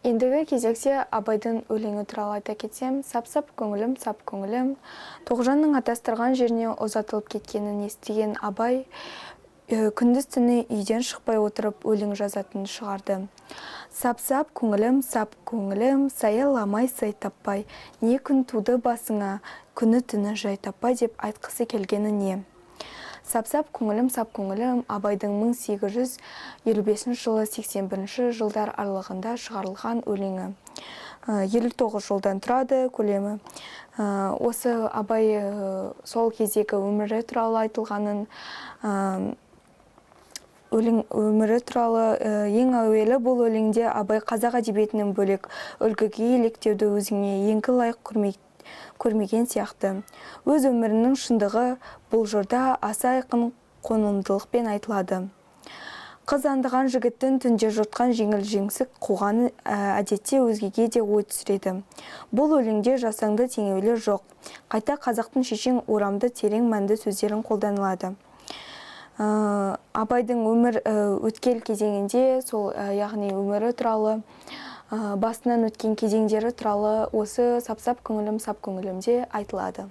Ендігі кезекте Абайдың өлеңі туралы айта кетсем, сап-сап көңілім, сап көңілім. Тоғжанның атастырған жеріне ұзатылып кеткенін естіген Абай күндіз түні үйден шықпай отырып өлең жазатын шығарды. Сап-сап көңілім, сап көңілім, саяламай сай таппай, не күн туды басыңа, күні түні жай таппай деп айтқысы келгені не? Сап-сап көңілім, сап көңілім Абайдың 1855 жылы 81 жылдар аралығында шығарылған өлеңі. 59 жолдан тұрады көлемі. Осы Абай сол кездегі өмірі туралы айтылғанын, өмірі туралы ең әуелі бұл өлеңде Абай қазақ әдебиетінен бөлек үлгіге еліктеуді өзіңе еңгі лайық көрмеген сияқты. Өз өмірінің шындығы бұл жырда аса айқын қонымдылықпен айтылады. Қыз аңдыған жігіттің түнде жұртқан жеңіл жеңсік қуғаны әдетте өзгеге де ой түсіреді. Бұл өлеңде жасанды теңеулер жоқ. Қайта қазақтың шешен орамды терең мәнді сөздерін қолданылады. Абайдың өмір өткел кезеңінде, сол яғни өмірі туралы, басынан өткен кезеңдері туралы осы сап-сап көңілім, сап көңілімде айтылады.